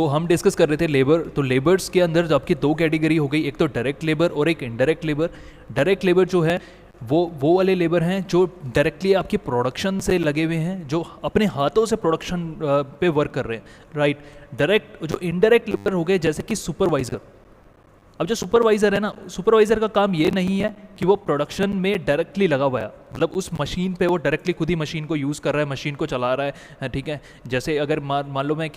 हम डिस्कस कर रहे थे लेबर। तो लेबर्स के अंदर जो आपकी दो कैटेगरी हो गई, एक तो डायरेक्ट लेबर और एक इनडायरेक्ट लेबर। डायरेक्ट लेबर जो है वो वाले लेबर हैं जो डायरेक्टली आपकी प्रोडक्शन से लगे हुए हैं, जो अपने हाथों से प्रोडक्शन पे वर्क कर रहे हैं, राइट। डायरेक्ट जो इनडायरेक्ट लेबर हो गए जैसे कि सुपरवाइजर। अब जो सुपरवाइजर है ना, सुपरवाइजर का काम ये नहीं है कि वो प्रोडक्शन में डायरेक्टली लगा हुआ है, मतलब उस मशीन पे वो डायरेक्टली खुद ही मशीन को यूज़ कर रहा है, मशीन को चला रहा है, ठीक है। जैसे अगर मान लो मैं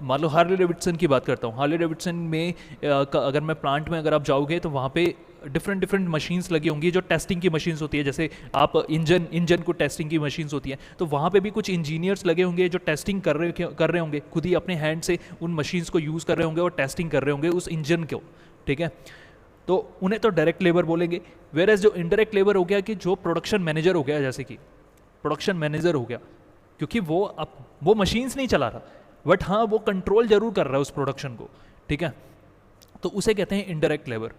मान लो हार्ले डेविडसन की बात करता हूँ। हार्ले डेविडसन में अगर मैं प्लांट में अगर आप जाओगे तो वहाँ पे डिफरेंट डिफरेंट मशीन्स लगी होंगी जो टेस्टिंग की मशीन्स होती है। जैसे आप इंजन को टेस्टिंग की मशीन्स होती हैं, तो वहाँ पे भी कुछ इंजीनियर्स लगे होंगे जो टेस्टिंग कर रहे होंगे, खुद ही अपने हैंड से उन मशीन्स को यूज़ कर रहे होंगे और टेस्टिंग कर रहे होंगे उस इंजन को, ठीक है। तो उन्हें तो डायरेक्ट लेबर बोलेंगे। वेयर एज जो इनडायरेक्ट लेबर हो गया कि जो प्रोडक्शन मैनेजर हो गया, जैसे कि प्रोडक्शन मैनेजर हो गया, क्योंकि वो मशीन्स नहीं चला रहा, बट हाँ वो कंट्रोल जरूर कर रहा है उस प्रोडक्शन को, ठीक है। तो उसे कहते हैं इनडायरेक्ट लेबर।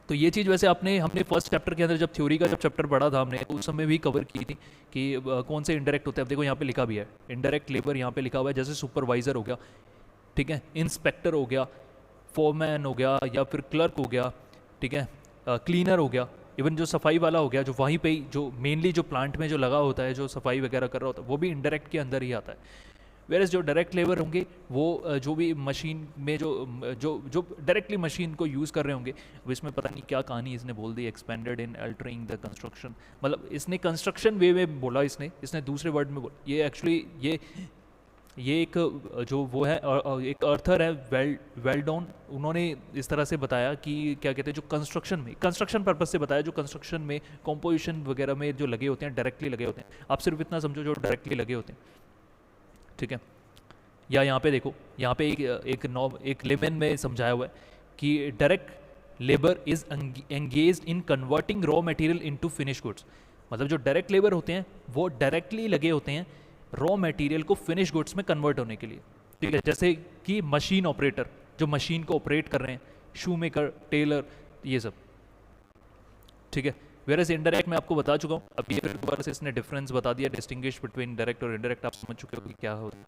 तो ये चीज़ वैसे हमने फर्स्ट चैप्टर के अंदर जब थ्योरी का जब चैप्टर पढ़ा था हमने, तो उस समय भी कवर की थी कि कौन से इनडायरेक्ट होते हैं। अब देखो यहाँ पे लिखा भी है इनडायरेक्ट लेबर, यहाँ पे लिखा हुआ है जैसे सुपरवाइजर हो गया, ठीक है, इंस्पेक्टर हो गया, फोरमैन हो गया, या फिर क्लर्क हो गया, ठीक है, क्लीनर हो गया, इवन जो सफाई वाला हो गया, जो वहीं पे जो मेनली जो प्लांट में जो लगा होता है, जो सफाई वगैरह कर रहा होता है, वो भी इनडायरेक्ट के अंदर ही आता है। वेरस जो डायरेक्ट लेबर होंगे वो जो भी मशीन में जो जो जो डायरेक्टली मशीन को यूज़ कर रहे होंगे, वो इसमें पता नहीं क्या कहानी इसने बोल दी, expended in altering the construction, मतलब इसने कंस्ट्रक्शन वे में बोला, इसने दूसरे वर्ड में बोला। ये एक्चुअली ये एक जो वो है एक अर्थर है वेल्डॉन, उन्होंने इस तरह से बताया कि क्या कहते हैं जो कंस्ट्रक्शन पर्पस से बताया, जो कंस्ट्रक्शन में कॉम्पोजिशन वगैरह में जो लगे होते हैं डायरेक्टली लगे होते हैं। आप सिर्फ इतना समझो जो डायरेक्टली लगे होते हैं, ठीक है। या यहाँ पे देखो, यहाँ पे एक लेमन में समझाया हुआ है कि direct labour is engaged in converting raw material into finish goods. मतलब जो डायरेक्ट लेबर होते हैं वो डायरेक्टली लगे होते हैं रॉ मटेरियल को फिनिश गुड्स में कन्वर्ट होने के लिए, ठीक है। जैसे कि मशीन ऑपरेटर जो मशीन को ऑपरेट कर रहे हैं, शू मेकर, टेलर, ये सब, ठीक है। वेरस इनडायरेक्ट मैं आपको बता चुका हूँ, अब ये फिर दोबारा से इसने डिफरेंस बता दिया, डिस्टिंग्विश बिटवीन डायरेक्ट और इनडायरेक्ट, आप समझ चुके हो कि क्या होता है,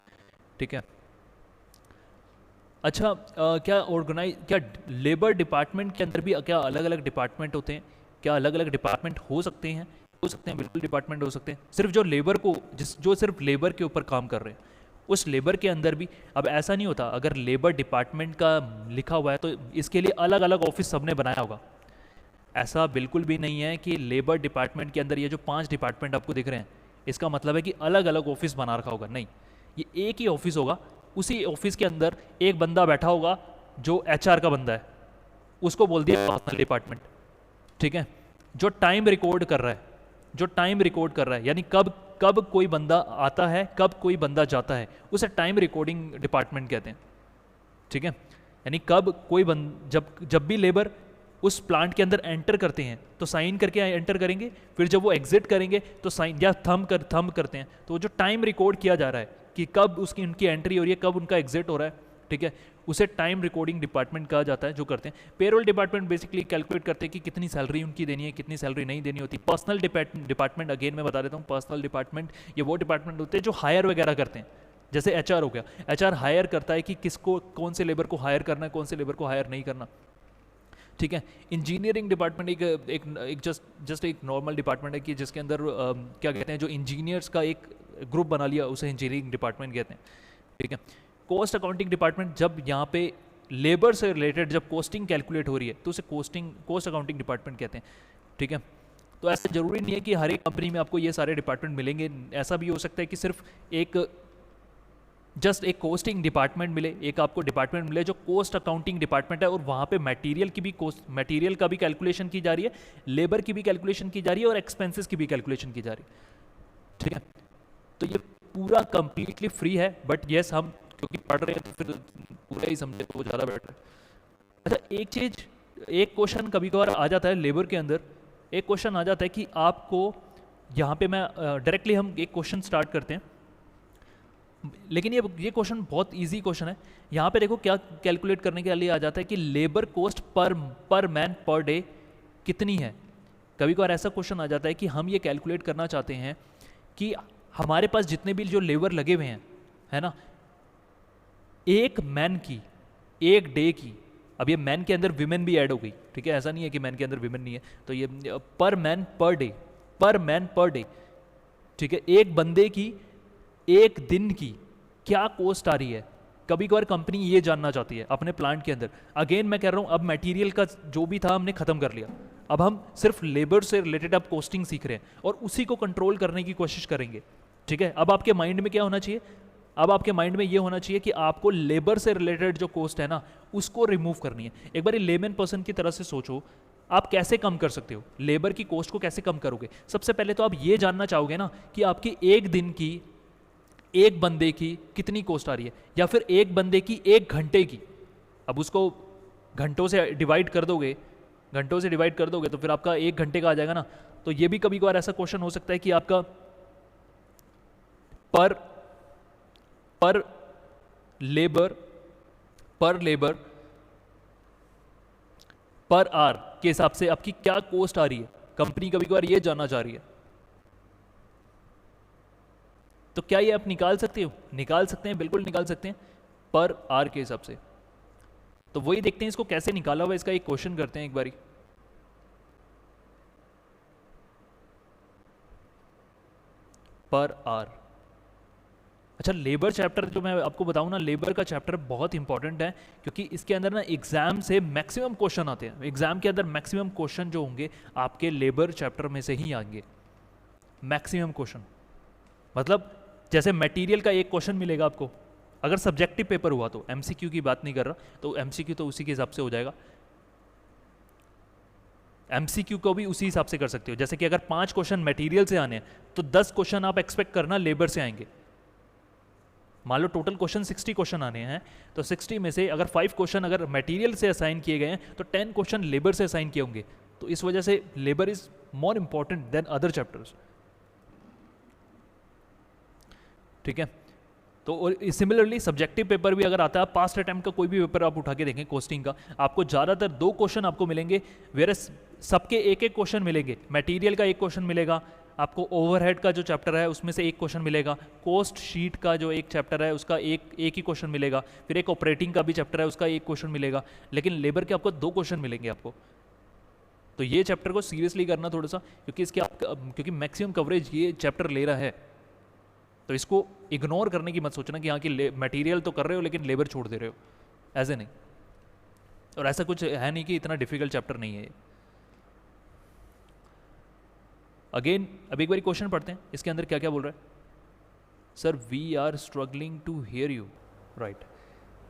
ठीक है। अच्छा, क्या लेबर डिपार्टमेंट के अंदर भी क्या अलग अलग डिपार्टमेंट होते हैं? क्या अलग अलग डिपार्टमेंट हो सकते हैं? हो सकते हैं, बिल्कुल डिपार्टमेंट हो सकते हैं। सिर्फ जो लेबर को जो सिर्फ लेबर के ऊपर काम कर रहे हैं, उस लेबर के अंदर भी अब ऐसा नहीं होता, अगर लेबर डिपार्टमेंट का लिखा हुआ है तो इसके लिए अलग अलग ऑफिस सबने बनाया होगा। ऐसा बिल्कुल भी नहीं है कि लेबर डिपार्टमेंट के अंदर ये जो 5 डिपार्टमेंट आपको दिख रहे हैं, इसका मतलब है कि अलग अलग ऑफिस बना रखा होगा, नहीं। ये एक ही ऑफिस होगा, उसी ऑफिस के अंदर एक बंदा बैठा होगा जो एचआर का बंदा है, उसको बोल दिया पर्सनल डिपार्टमेंट, ठीक है। जो टाइम रिकॉर्ड कर रहा है, यानी कब कोई बंदा आता है, कब कोई बंदा जाता है, उसे टाइम रिकॉर्डिंग डिपार्टमेंट कहते हैं, ठीक है। यानी जब भी लेबर उस प्लांट के अंदर एंटर करते हैं तो साइन करके एंटर करेंगे, फिर जब वो एग्जिट करेंगे तो साइन या थंब करते हैं, तो जो टाइम रिकॉर्ड किया जा रहा है कि कब उनकी एंट्री हो रही है, कब उनका एग्जिट हो रहा है, ठीक है, उसे टाइम रिकॉर्डिंग डिपार्टमेंट कहा जाता है, जो करते हैं। पेरोल डिपार्टमेंट बेसिकली कैलकुलेट करते हैं कि कितनी सैलरी उनकी देनी है, कितनी सैलरी नहीं देनी होती। पर्सनल डिपार्टमेंट अगेन मैं बता देता हूँ, पर्सनल डिपार्टमेंट ये वो डिपार्टमेंट होते हैं जो हायर वगैरह करते हैं। जैसे एचआर हो गया, एचआर हायर करता है कि किसको, कौन से लेबर को हायर करना है, कौन से लेबर को हायर नहीं करना, ठीक है। इंजीनियरिंग डिपार्टमेंट एक जस्ट एक नॉर्मल डिपार्टमेंट है कि जिसके अंदर क्या कहते हैं, जो इंजीनियर्स का एक ग्रुप बना लिया, उसे इंजीनियरिंग डिपार्टमेंट कहते हैं, ठीक है। कॉस्ट अकाउंटिंग डिपार्टमेंट, जब यहाँ पे लेबर से रिलेटेड जब कॉस्टिंग कैलकुलेट हो रही है तो उसे कॉस्ट अकाउंटिंग डिपार्टमेंट कहते हैं, ठीक है। तो ऐसा जरूरी नहीं है कि हर एक कंपनी में आपको ये सारे डिपार्टमेंट मिलेंगे, ऐसा भी हो सकता है कि सिर्फ एक कॉस्टिंग डिपार्टमेंट मिले, एक आपको डिपार्टमेंट मिले जो कॉस्ट अकाउंटिंग डिपार्टमेंट है, और वहाँ पे मटेरियल का भी कैलकुलेशन की जा रही है, लेबर की भी कैलकुलेशन की जा रही है, और एक्सपेंसेस की भी कैलकुलेशन की जा रही है, ठीक है। तो ये पूरा कंप्लीटली फ्री है, बट येस हम क्योंकि पढ़ रहे हैं तो फिर पूरा ही समझे तो ज़्यादा बेटर है। अच्छा, एक क्वेश्चन कभी कभार आ जाता है लेबर के अंदर, एक क्वेश्चन आ जाता है कि आपको यहाँ पे मैं डायरेक्टली हम एक क्वेश्चन स्टार्ट करते हैं, लेकिन ये क्वेश्चन बहुत इजी क्वेश्चन है। यहाँ पे देखो क्या कैलकुलेट करने के लिए आ जाता है कि labour cost per man per day कितनी है। कभी कभार ऐसा क्वेश्चन आ जाता है कि हम ये कैलकुलेट करना चाहते हैं कि हमारे पास जितने भी जो लेबर लगे हुए हैं, है ना, एक मैन की एक डे की, अब ये मैन के अंदर विमेन भी ऐड हो गई, ठीक है, ऐसा नहीं है कि मैन के अंदर विमेन नहीं है, तो ये पर मैन पर डे, पर मैन पर डे, ठीक है, एक बंदे की एक दिन की क्या कॉस्ट आ रही है। कभी कभार कंपनी ये जानना चाहती है अपने प्लांट के अंदर। अगेन मैं कह रहा हूं, अब मटेरियल का जो भी था हमने खत्म कर लिया, अब हम सिर्फ लेबर से रिलेटेड अब कॉस्टिंग सीख रहे हैं और उसी को कंट्रोल करने की कोशिश करेंगे, ठीक है। अब आपके माइंड में क्या होना चाहिए, अब आपके माइंड में ये होना चाहिए कि आपको लेबर से रिलेटेड जो कॉस्ट है ना उसको रिमूव करनी है। एक बार लेमन पर्सन की तरह से सोचो, आप कैसे कम कर सकते हो, लेबर की कॉस्ट को कैसे कम करोगे। सबसे पहले तो आप ये जानना चाहोगे ना कि आपकी एक दिन की एक बंदे की कितनी कॉस्ट आ रही है, या फिर एक बंदे की एक घंटे की। अब उसको घंटों से डिवाइड कर दोगे, घंटों से डिवाइड कर दोगे तो फिर आपका एक घंटे का आ जाएगा ना। तो ये भी कभी कभार ऐसा क्वेश्चन हो सकता है कि आपका पर लेबर पर आवर के हिसाब से आपकी क्या कॉस्ट आ रही है, कंपनी कभी कभार ये जानना चाह रही है। तो क्या ये आप निकाल सकते हो, निकाल सकते हैं, बिल्कुल निकाल सकते हैं, पर आवर के हिसाब से। तो वही देखते हैं इसको कैसे निकाला हुआ, इसका एक क्वेश्चन करते हैं एक बारी। पर आवर, अच्छा लेबर चैप्टर जो मैं आपको बताऊं ना, लेबर का चैप्टर बहुत इंपॉर्टेंट है, क्योंकि इसके अंदर ना एग्जाम से मैक्सिमम क्वेश्चन आते हैं। एग्जाम के अंदर मैक्सिमम क्वेश्चन जो होंगे आपके लेबर चैप्टर में से ही आएंगे, मैक्सिमम क्वेश्चन। मतलब जैसे मटेरियल का एक क्वेश्चन मिलेगा आपको, अगर सब्जेक्टिव पेपर हुआ तो, एमसीक्यू की बात नहीं कर रहा, तो एमसीक्यू तो उसी के हिसाब से हो जाएगा, एमसीक्यू को भी उसी हिसाब से कर सकते हो। जैसे कि अगर 5 क्वेश्चन मटेरियल से आने हैं तो 10 क्वेश्चन आप एक्सपेक्ट करना लेबर से आएंगे। मान लो टोटल क्वेश्चन 60 क्वेश्चन आने हैं, तो 60 में से अगर 5 क्वेश्चन अगर मटेरियल से असाइन किए गए हैं तो 10 क्वेश्चन लेबर से असाइन किए होंगे। तो इस वजह से labour is more important than other chapters, ठीक है। तो और सिमिलरली सब्जेक्टिव पेपर भी अगर आता है, पास्ट अटेम्प्ट का कोई भी पेपर आप उठा के देखें कॉस्टिंग का, आपको ज़्यादातर 2 क्वेश्चन आपको मिलेंगे, वेयर सबके एक एक क्वेश्चन मिलेंगे। मटेरियल का एक क्वेश्चन मिलेगा आपको, ओवरहेड का जो चैप्टर है उसमें से एक क्वेश्चन मिलेगा, कॉस्ट शीट का जो एक चैप्टर है उसका एक ही क्वेश्चन मिलेगा, फिर एक ऑपरेटिंग का भी चैप्टर है उसका एक क्वेश्चन मिलेगा, लेकिन लेबर के आपको 2 क्वेश्चन मिलेंगे आपको। तो ये चैप्टर को सीरियसली करना थोड़ा सा, क्योंकि इसके क्योंकि मैक्सिमम कवरेज ये चैप्टर ले रहा है, तो इसको इग्नोर करने की मत सोचना कि हाँ कि मटेरियल तो कर रहे हो लेकिन लेबर छोड़ दे रहे हो, ऐसे नहीं। और ऐसा कुछ है नहीं कि इतना डिफिकल्ट चैप्टर नहीं है ये। अगेन अब एक बार क्वेश्चन पढ़ते हैं, इसके अंदर क्या क्या बोल रहा है। Sir we are struggling to hear you, right.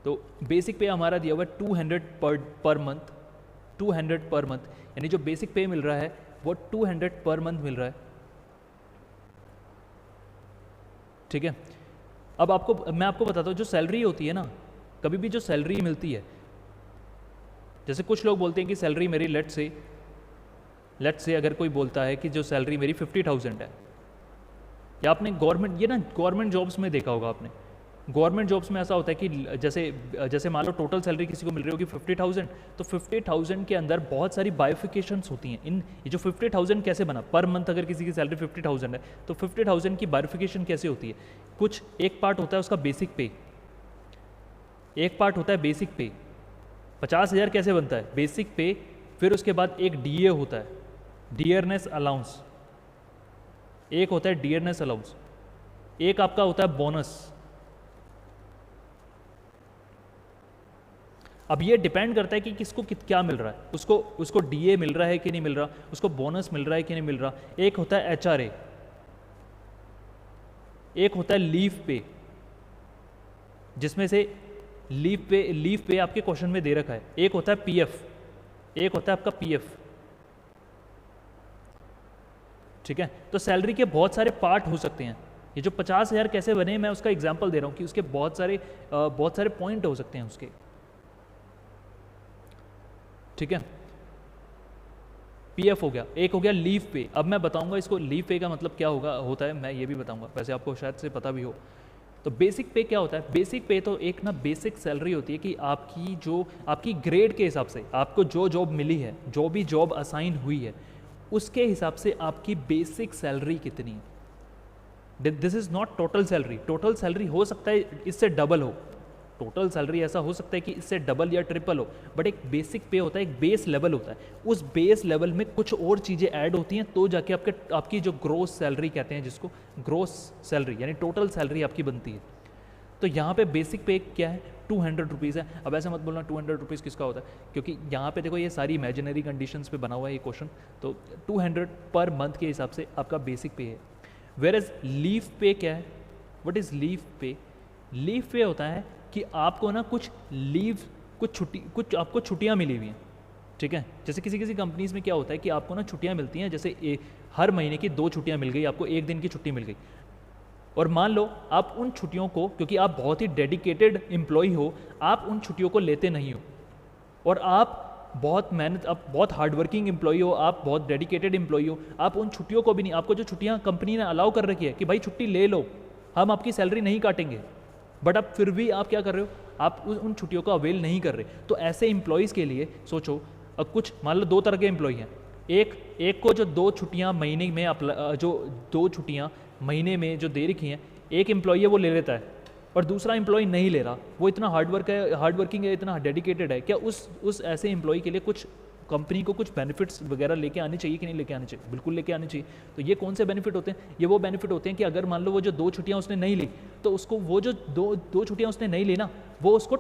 तो बेसिक पे हमारा दिया हुआ 200 पर मंथ, 200 पर मंथ, यानी जो बेसिक पे मिल रहा है वो 200 पर मंथ मिल रहा है, ठीक है। अब मैं आपको बताता हूँ, जो सैलरी होती है ना, कभी भी जो सैलरी मिलती है, जैसे कुछ लोग बोलते हैं कि सैलरी मेरी लेट से अगर कोई बोलता है कि जो सैलरी मेरी 50,000 है, या आपने गवर्नमेंट, ये ना गवर्नमेंट जॉब्स में देखा होगा आपने, गवर्नमेंट जॉब्स में ऐसा होता है कि जैसे मान लो टोटल सैलरी किसी को मिल रही होगी 50,000, तो 50,000 के अंदर बहुत सारी बायोफिकेशंस होती हैं। ये जो 50,000 कैसे बना, पर मंथ अगर किसी की सैलरी 50,000 है तो 50,000 की बायोफिकेशन कैसे होती है। कुछ एक पार्ट होता है उसका बेसिक पे, एक पार्ट होता है बेसिक पे, 50,000 कैसे बनता है, बेसिक पे, फिर उसके बाद एक डीए होता है, डियरनेस अलाउंस, एक होता है डियरनेस अलाउंस, एक आपका होता है बोनस। अब ये डिपेंड करता है कि किसको क्या मिल रहा है, उसको डीए मिल रहा है कि नहीं मिल रहा, उसको बोनस मिल रहा है कि नहीं मिल रहा। एक होता है एचआरए, एक होता है लीव पे, जिसमें से लीव पे आपके क्वेश्चन में दे रखा है। एक होता है पीएफ, एक होता है आपका पीएफ, ठीक है। तो सैलरी के बहुत सारे पार्ट हो सकते हैं। ये जो 50,000 कैसे बने, मैं उसका एग्जांपल दे रहा हूं कि उसके बहुत सारे पॉइंट हो सकते हैं उसके, ठीक है। पीएफ हो गया, एक हो गया लीव पे। अब मैं बताऊंगा इसको लीव पे का मतलब क्या होता है, मैं ये भी बताऊंगा, वैसे आपको शायद से पता भी हो। तो बेसिक पे क्या होता है, बेसिक पे तो एक ना बेसिक सैलरी होती है कि आपकी ग्रेड के हिसाब से आपको जो जॉब मिली है, जो भी जॉब असाइन हुई है, उसके हिसाब से आपकी बेसिक सैलरी कितनी है। This is not total salary, total salary हो सकता है इससे डबल हो, टोटल सैलरी ऐसा हो सकता है कि इससे डबल या ट्रिपल हो, बट एक बेसिक पे होता है, एक बेस लेवल होता है। उस बेस लेवल में कुछ और चीज़ें ऐड होती हैं तो जाके आपकी जो ग्रोस सैलरी कहते हैं, जिसको ग्रोस सैलरी यानी टोटल सैलरी आपकी बनती है। तो यहाँ पे बेसिक पे क्या है, 200 रुपीज़ है। अब ऐसा मत बोलना 200 रुपीज़ किसका होता है, क्योंकि यहाँ पे देखो ये सारी इमेजिनरी कंडीशंस पे बना हुआ है ये क्वेश्चन। तो 200 पर मंथ के हिसाब से आपका बेसिक पे है। वेयर एज लीव पे क्या है, व्हाट इज़ लीव पे? लीव पे होता है कि आपको ना कुछ लीव, कुछ आपको छुट्टियाँ मिली हुई हैं, ठीक है। जैसे किसी किसी कंपनीज़ में क्या होता है कि आपको ना छुट्टियाँ मिलती हैं, जैसे हर महीने की 2 छुट्टियाँ मिल गई, आपको 1 दिन की छुट्टी मिल गई। और मान लो आप उन छुट्टियों को, क्योंकि आप बहुत ही डेडिकेटेड एम्प्लॉय हो, आप उन छुट्टियों को लेते नहीं हो, और आप बहुत हार्ड वर्किंग एम्प्लॉय हो, आप बहुत डेडिकेटेड एम्प्लॉय हो, आप उन छुट्टियों को भी नहीं, आपको जो छुट्टियां कंपनी ने अलाउ कर रखी है कि भाई छुट्टी ले लो, हम आपकी सैलरी नहीं काटेंगे, बट अब फिर भी आप क्या कर रहे हो, आप उन छुट्टियों का अवेल नहीं कर रहे। तो ऐसे एम्प्लॉयज़ के लिए सोचो, अब कुछ मान लो 2 तरह के एम्प्लॉय हैं। एक को जो 2 छुट्टियाँ महीने में जो 2 छुट्टियाँ महीने में जो दे रखी हैं, एक एम्प्लॉय है वो ले लेता है, और दूसरा एम्प्लॉय नहीं ले रहा, वो इतना हार्ड वर्किंग है, इतना डेडिकेटेड है। क्या उस ऐसे एम्प्लॉय के लिए कुछ कंपनी को कुछ बेनिफिट्स वगैरह लेके आने चाहिए कि नहीं लेके आने चाहिए? बिल्कुल लेके आने चाहिए। तो ये कौन से बेनिफिट होते हैं? ये वो बेनिफिट होते हैं कि अगर मान लो वो जो 2 छुट्टियाँ उसने नहीं ली, तो उसको वो जो दो छुट्टियाँ उसने नहीं ली ना, वो उसको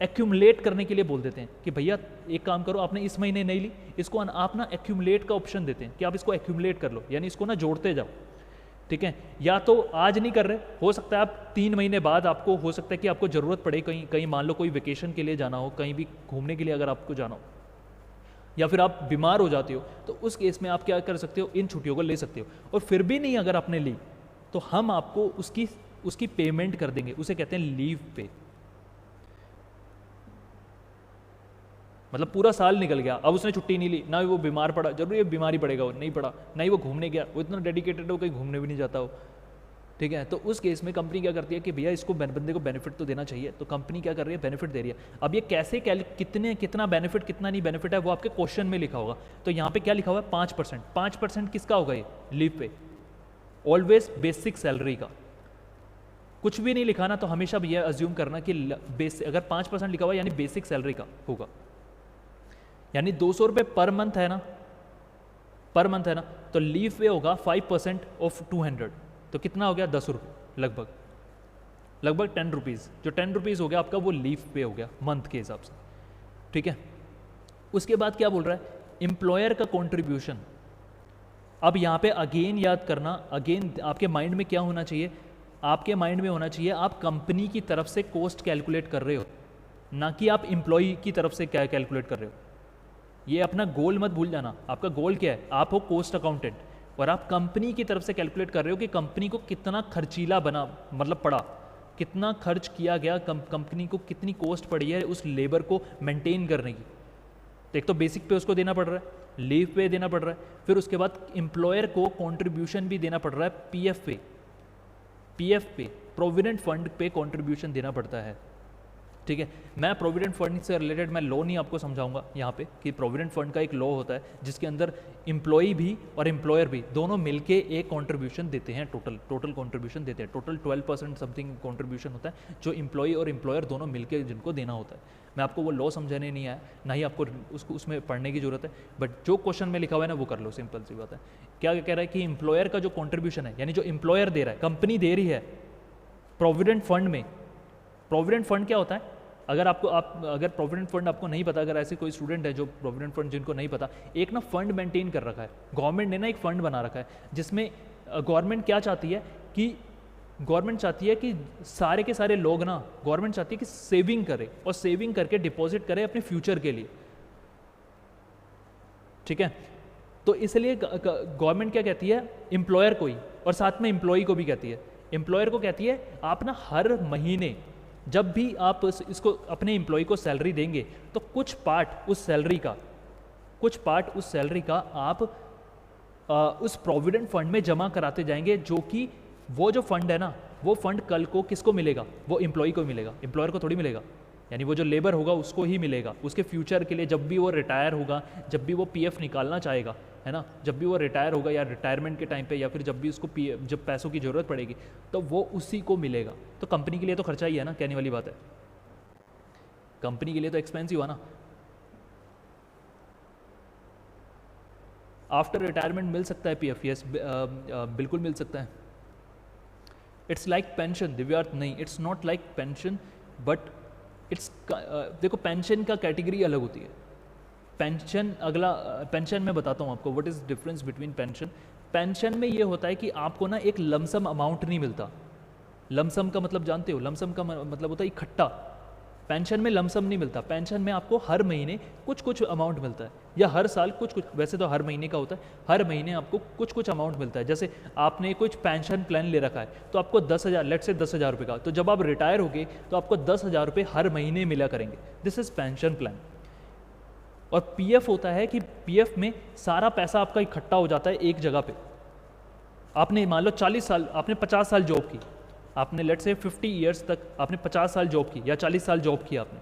एक्यूमुलेट करने के लिए बोल देते हैं कि भैया एक काम करो, आपने इस महीने नहीं ली, इसको आप ना एक्यूमुलेट का ऑप्शन देते हैं कि आप इसको एक्यूमुलेट कर लो, यानी इसको ना जोड़ते जाओ, ठीक है। या तो आज नहीं कर रहे, हो सकता है आप 3 महीने बाद आपको हो सकता है कि आपको ज़रूरत पड़े, कहीं मान लो कोई वेकेशन के लिए जाना हो, कहीं भी घूमने के लिए अगर आपको जाना हो, या फिर आप बीमार हो जाते हो, तो उस केस में आप क्या कर सकते हो, इन छुट्टियों को ले सकते हो। और फिर भी नहीं अगर आपने ली, तो हम आपको उसकी पेमेंट कर देंगे, उसे कहते हैं लीव पे। मतलब पूरा साल निकल गया, अब उसने छुट्टी नहीं ली, ना वो बीमार पड़ा, जरूरी है बीमारी पड़ेगा, वो नहीं पड़ा, ना ही वो घूमने गया, वो इतना डेडिकेटेड हो कहीं घूमने भी नहीं जाता हो, ठीक है। तो उस केस में कंपनी क्या करती है कि भैया इसको बंदे को बेनिफिट तो देना चाहिए, तो कंपनी क्या कर रही है, बेनिफिट दे रही है। अब ये कैसे कितना बेनिफिट कितना नहीं बेनिफिट है वो आपके क्वेश्चन में लिखा होगा। तो यहाँ पे क्या लिखा हुआ है, 5%। 5% किसका होगा ये लीव पे? ऑलवेज बेसिक सैलरी का। कुछ भी नहीं लिखा ना, तो हमेशा भैया अज्यूम करना कि अगर 5% लिखा हुआ यानी बेसिक सैलरी का होगा, यानी 200 रुपये पर मंथ है ना, तो लीव पे होगा 5% ऑफ 200, तो कितना हो गया, 10 रुपये, लगभग 10 रुपीज़। जो 10 रुपीज़ हो गया आपका, वो लीव पे हो गया मंथ के हिसाब से, ठीक है। उसके बाद क्या बोल रहा है, एम्प्लॉयर का कॉन्ट्रीब्यूशन। अब यहाँ पे अगेन याद करना, अगेन आपके माइंड में क्या होना चाहिए, आपके माइंड में होना चाहिए आप कंपनी की तरफ से कॉस्ट कैलकुलेट कर रहे हो, ना कि आप एम्प्लॉय की तरफ से क्या कैलकुलेट कर रहे हो। ये अपना गोल मत भूल जाना, आपका गोल क्या है, आप हो कॉस्ट अकाउंटेंट, और आप कंपनी की तरफ से कैलकुलेट कर रहे हो कि कंपनी को कितना खर्चीला पड़ा, कितना खर्च किया गया, कंपनी को कितनी कॉस्ट पड़ी है उस लेबर को मेंटेन करने की। तो एक तो बेसिक पे उसको देना पड़ रहा है, लीव पे देना पड़ रहा है, फिर उसके बाद एम्प्लॉयर को कंट्रीब्यूशन भी देना पड़ रहा है, पीएफ पे प्रोविडेंट फंड पे कंट्रीब्यूशन देना पड़ता है, ठीक है। मैं प्रोविडेंट फंड से रिलेटेड मैं लॉ नहीं आपको समझाऊंगा यहाँ पे, कि प्रोविडेंट फंड का एक लॉ होता है जिसके अंदर एम्प्लॉय भी और एम्प्लॉयर भी दोनों मिलके एक कंट्रीब्यूशन देते हैं, टोटल कंट्रीब्यूशन देते हैं। टोटल 12% समथिंग कंट्रीब्यूशन होता है जो एम्प्लॉय और एम्प्लॉयर दोनों मिलके जिनको देना होता है। मैं आपको वो लॉ समझाने नहीं आया, ना ही आपको उसमें पढ़ने की जरूरत है, बट जो क्वेश्चन में लिखा हुआ है ना वो कर लो, सिंपल सी बात है। क्या कह रहा है कि एम्प्लॉयर का जो कॉन्ट्रीब्यूशन है, यानी जो एम्प्लॉयर दे रहा है, कंपनी दे रही है प्रोविडेंट फंड में। प्रोविडेंट फंड क्या होता है, अगर प्रोविडेंट फंड आपको नहीं पता, अगर ऐसे कोई स्टूडेंट है जो प्रोविडेंट फंड जिनको नहीं पता, एक ना फंड मेंटेन कर रखा है गवर्नमेंट ने, ना एक फंड बना रखा है जिसमें गवर्नमेंट क्या चाहती है कि सारे के सारे लोग ना, गवर्नमेंट चाहती है कि सेविंग करे, और सेविंग करके डिपॉजिट करे अपने फ्यूचर के लिए, ठीक है। तो इसलिए गवर्नमेंट क्या कहती है, एम्प्लॉयर को ही, और साथ में एम्प्लॉय को भी कहती है, एम्प्लॉयर को कहती है आप ना हर महीने जब भी आप इसको अपने एम्प्लॉय को सैलरी देंगे, तो कुछ पार्ट उस सैलरी का आप उस प्रोविडेंट फंड में जमा कराते जाएंगे, जो कि वो जो फंड है ना, वो फंड कल को किसको मिलेगा, वो एम्प्लॉय को मिलेगा, एम्प्लॉयर को थोड़ी मिलेगा। यानी वो जो लेबर होगा उसको ही मिलेगा, उसके फ्यूचर के लिए, जब भी वो रिटायर होगा, जब भी वो पीएफ निकालना चाहेगा, है ना, जब भी वो रिटायर होगा या रिटायरमेंट के टाइम पे, या फिर जब भी उसको जब पैसों की ज़रूरत पड़ेगी, तो वो उसी को मिलेगा। तो कंपनी के लिए तो खर्चा ही है ना, कहने वाली बात है। कंपनी के लिए तो एक्सपेंसिव हुआ ना। आफ्टर रिटायरमेंट मिल सकता है पीएफ? यस, बिल्कुल मिल सकता है। इट्स लाइक पेंशन दिव्यार्थ, नहीं it's not like pension, but it's देखो पेंशन का कैटेगरी अलग होती है। पेंशन अगला, पेंशन में बताता हूँ आपको what is difference between pension. Pension में ये होता है कि आपको ना एक लमसम अमाउंट नहीं मिलता। लमसम का मतलब जानते हो? लमसम का मतलब होता है इकट्ठा। पेंशन में लमसम नहीं मिलता, पेंशन में आपको हर महीने कुछ कुछ अमाउंट मिलता है, या हर साल कुछ कुछ, वैसे तो हर महीने का होता है, हर महीने आपको कुछ कुछ अमाउंट मिलता है। जैसे आपने कुछ पेंशन प्लान ले रखा है तो आपको 10,000, लेट से 10,000 रुपये का, तो जब आप रिटायर होगे तो आपको 10,000 रुपये हर महीने मिला करेंगे। This is pension plan. और पीएफ होता है कि पीएफ में सारा पैसा आपका इकट्ठा हो जाता है एक जगह पे। आपने मान लो 40 साल, आपने 50 साल जॉब की, आपने लेट से 50 ईयर्स तक आपने 50 साल जॉब की या 40 साल जॉब की आपने,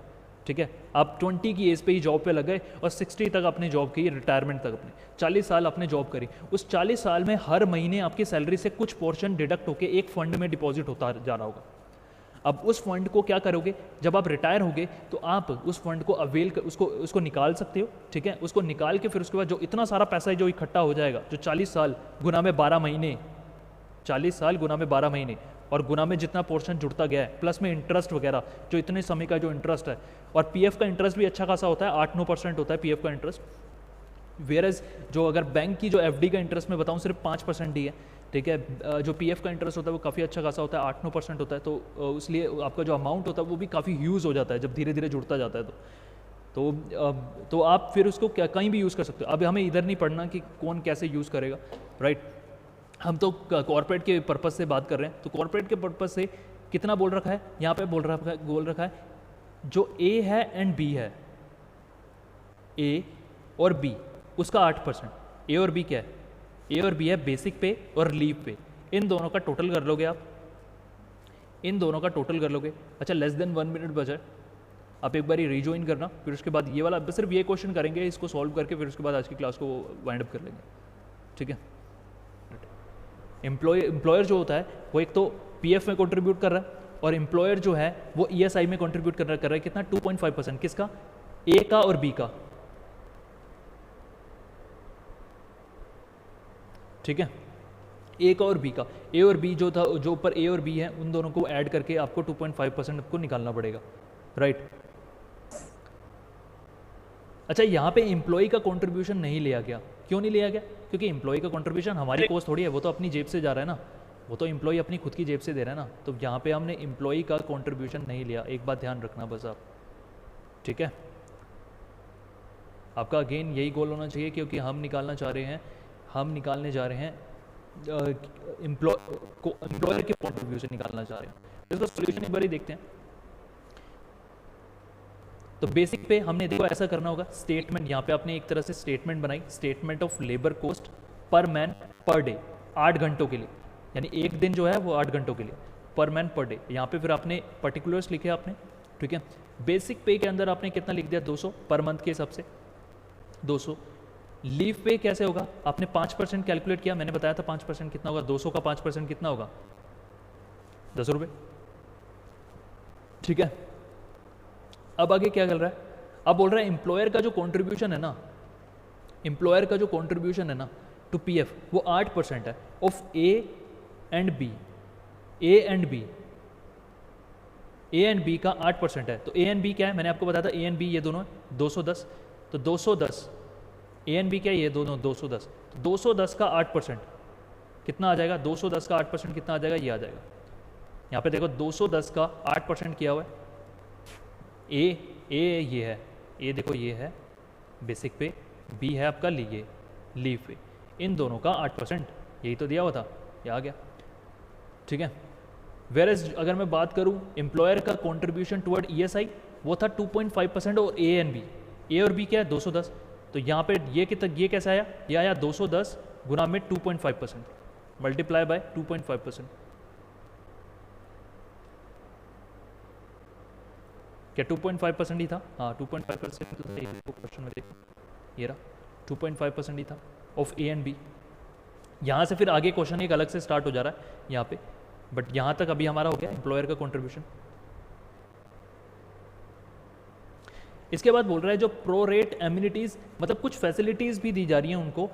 ठीक है। आप 20 की एज पे ही जॉब पे लग गए और 60 तक आपने जॉब की, रिटायरमेंट तक अपने 40 साल आपने जॉब करी। उस 40 साल में हर महीने आपकी सैलरी से कुछ पोर्शन डिडक्ट होकर एक फंड में डिपॉजिट होता जा रहा होगा। अब उस फंड को क्या करोगे, जब आप रिटायर होगे तो आप उस फंड को अवेल कर, उसको निकाल सकते हो, ठीक है। उसको निकाल के फिर उसके बाद जो इतना सारा पैसा है जो इकट्ठा हो जाएगा, जो 40 साल गुना में 12 महीने, 40 साल गुना में 12 महीने और गुना में जितना पोर्शन जुड़ता गया है, प्लस में इंटरेस्ट वगैरह, जो इतने समय का जो इंटरेस्ट है, और पीएफ का इंटरेस्ट भी अच्छा खासा होता है, 8-9% होता है पीएफ का इंटरेस्ट। वेयरएज जो अगर बैंक की जो एफडी का इंटरेस्ट मैं बताऊं सिर्फ 5% ही है, ठीक है। जो पीएफ का इंटरेस्ट होता है वो काफ़ी अच्छा खासा होता है, 8-9% होता है। तो इसलिए आपका जो अमाउंट होता है वो भी काफ़ी यूज़ हो जाता है जब धीरे धीरे जुड़ता जाता है। तो आप फिर उसको कहीं भी यूज़ कर सकते हो। अब हमें इधर नहीं पढ़ना कि कौन कैसे यूज़ करेगा, राइट। हम तो कॉर्पोरेट के पर्पस से बात कर रहे हैं। तो कॉर्पोरेट के पर्पस से कितना बोल रखा है यहाँ पे, बोल रखा है जो ए है एंड बी है, ए और बी, उसका 8%। ए और बी क्या है? ए और बी है बेसिक पे और लीव पे। इन दोनों का टोटल कर लोगे आप, इन दोनों का टोटल कर लोगे। अच्छा, लेस देन 1 मिनट बचा है, आप एक बार रिज्वाइन करना, फिर उसके बाद ये वाला सिर्फ ये क्वेश्चन करेंगे, इसको सॉल्व करके फिर उसके बाद आज की क्लास को वाइंड अप कर लेंगे, ठीक है। एम्प्लॉयर जो होता है वो एक तो पीएफ में कंट्रीब्यूट कर रहा है, और एम्प्लॉयर जो है वो ईएसआई में कंट्रीब्यूट कर रहा है कितना? 2.5%। किसका? ए का और बी का, ठीक है। ए का और बी का, ए और बी जो था, जो ऊपर ए और बी है उन दोनों को ऐड करके आपको 2.5% आपको निकालना पड़ेगा, राइट। अच्छा, यहाँ पे एम्प्लॉय का कंट्रीब्यूशन नहीं लिया गया। क्यों नहीं लिया गया? क्योंकि एम्प्लॉय का कंट्रीब्यूशन हमारी कॉस्ट थोड़ी है, वो तो अपनी जेब से जा रहा है ना, वो तो एम्प्लॉय अपनी खुद की जेब से दे रहा है ना। तो यहाँ पे हमने एम्प्लॉय का कंट्रीब्यूशन नहीं लिया, एक बात ध्यान रखना बस आप, ठीक है। आपका अगेन यही गोल होना चाहिए, क्योंकि हम निकालने जा रहे हैं एम्प्लॉयर के कंट्रीब्यूशन निकालना चाह रहे हैं। इसका सॉल्यूशन एक बार ही देखते हैं। तो बेसिक पे हमने देखो ऐसा करना होगा, स्टेटमेंट, यहाँ पे आपने एक तरह से स्टेटमेंट बनाई, statement of labour cost per man per day, 8 घंटों के लिए, यानी एक दिन जो है वो 8 घंटों के लिए, पर मैन पर डे। यहाँ पे फिर आपने पर्टिकुलर्स लिखे आपने, ठीक है। बेसिक पे के अंदर आपने कितना लिख दिया? 200 पर मंथ के हिसाब से 200। लीव पे कैसे होगा? आपने 5% कैलकुलेट किया, मैंने बताया था 5% कितना होगा, 200 का 5% कितना होगा? 10 रुपये, ठीक है। अब आगे क्या चल रहा है? अब बोल रहा है एम्प्लॉयर का जो कंट्रीब्यूशन है ना, एम्प्लॉयर का जो कंट्रीब्यूशन है ना टू पीएफ, वो 8% है of A and B. A and B का 8% है। तो ए एंड बी क्या है? मैंने आपको बताया था ए एंड बी ये दोनों है 210। तो 210 ए एंड बी क्या है? ये दोनों 210। तो 210 का 8% कितना आ जाएगा? 210 का 8% कितना आ जाएगा? ये आ जाएगा। यहाँ पे देखो 210 का 8% किया हुआ है। ए ये है, ए देखो ये है बेसिक पे, बी है आपका लीव पे, इन दोनों का 8%, यही तो दिया हुआ था, ये आ गया, ठीक है। वेयरएज अगर मैं बात करूं एम्प्लॉयर का कंट्रीब्यूशन टुवर्ड ईएसआई, वो था 2.5% और ए और बी क्या है? 210। तो यहाँ पे ये कैसे आया? ये आया 210 गुना में 2.5% मल्टीप्लाई बाय 2.5%। क्या 2.5% ही था? हाँ 2.5% तो सही है, क्वेश्चन में देखो ये रहा 2.5% ही था ऑफ ए एंड बी। यहाँ से फिर आगे क्वेश्चन एक अलग से स्टार्ट हो जा रहा है यहाँ पे, बट यहाँ तक अभी हमारा हो गया एम्प्लॉयर का कंट्रीब्यूशन। इसके बाद बोल रहा है जो प्रो रेट एम्यूनिटीज़, मतलब कुछ फैसिलिटीज़ भी दी जा रही हैं उनको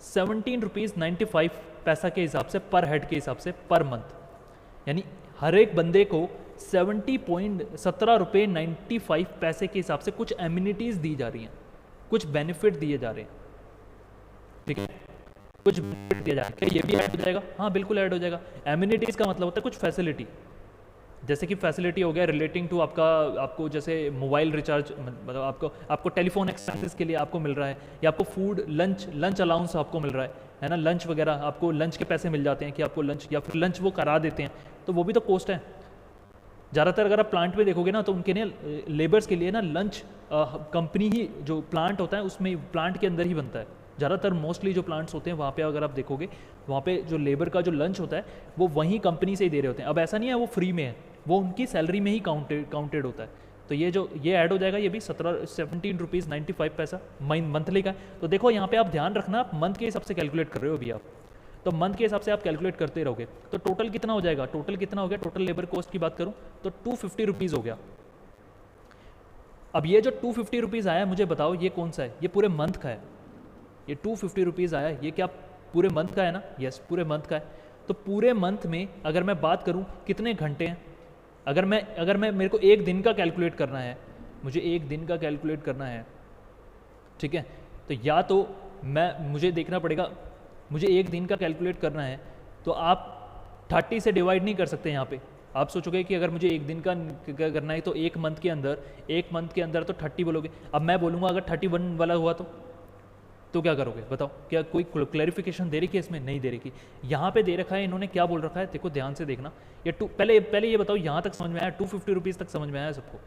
17.95 के हिसाब से पर हेड के हिसाब से पर मंथ, यानी हर एक बंदे को 17.95 के हिसाब से कुछ एम्यूनिटीज़ दी जा रही हैं, कुछ बेनिफिट दिए जा रहे हैं, ठीक है, कुछ बेनिफिट दिया जा रहा है। क्या ये भी ऐड हो जाएगा? हाँ बिल्कुल ऐड हो जाएगा। एम्यूनिटीज़ का मतलब होता है कुछ फैसिलिटी, जैसे कि फैसिलिटी हो गया रिलेटिंग टू आपको जैसे मोबाइल रिचार्ज, मतलब आपको टेलीफोन एक्सपेंसेस के लिए आपको मिल रहा है, या आपको फूड लंच अलाउंस आपको मिल रहा है ना, लंच वगैरह आपको लंच के पैसे मिल जाते हैं कि आपको लंच, या फिर लंच वो करा देते हैं, तो वो भी तो कॉस्ट है। ज़्यादातर अगर आप प्लांट में देखोगे ना तो उनके लिए लेबर्स के लिए ना लंच कंपनी ही, जो प्लांट होता है उसमें प्लांट के अंदर ही बनता है। ज़्यादातर मोस्टली जो प्लांट्स होते हैं वहाँ पे अगर आप देखोगे, वहाँ पे जो लेबर का जो लंच होता है वो वहीं कंपनी से ही दे रहे होते हैं। अब ऐसा नहीं है वो फ्री में है, वो उनकी सैलरी में ही काउंटेड होता है। तो ये ऐड हो जाएगा, ये भी 17.95 मंथली का है। तो देखो यहाँ पे आप ध्यान रखना, आप मंथ के हिसाब से कैलकुलेट कर रहे हो अभी आप, तो मंथ के हिसाब से आप कैलकुलेट करते रहोगे तो टोटल कितना हो जाएगा, टोटल लेबर कॉस्ट की बात करूँ तो 250 रुपीज़ हो गया। अब ये जो 250 रुपीज़ आया, मुझे बताओ ये कौन सा है? ये पूरे मंथ का है। ये 250 रुपीज़ आया, ये क्या पूरे मंथ का है ना? यस, पूरे मंथ का है। तो पूरे मंथ में अगर मैं बात करूं कितने घंटे हैं, अगर मैं मेरे को एक दिन का कैलकुलेट करना है, मुझे एक दिन का कैलकुलेट करना है, ठीक है, तो या तो मुझे देखना पड़ेगा, मुझे एक दिन का कैलकुलेट करना है तो आप 30 से डिवाइड नहीं कर सकते। यहाँ पे आप सोचोगे कि अगर मुझे एक दिन का करना है तो एक मंथ के अंदर तो 30 बोलोगे। अब मैं बोलूँगा अगर 31 वाला हुआ तो क्या करोगे बताओ? क्या कोई क्लैरिफिकेशन दे रखी है इसमें? नहीं दे रखी। यहाँ पे दे रखा है इन्होंने, क्या बोल रखा है देखो ध्यान से देखना। ये पहले ये बताओ यहाँ तक समझ में आया? 250 रुपीज़ तक समझ में आया सबको?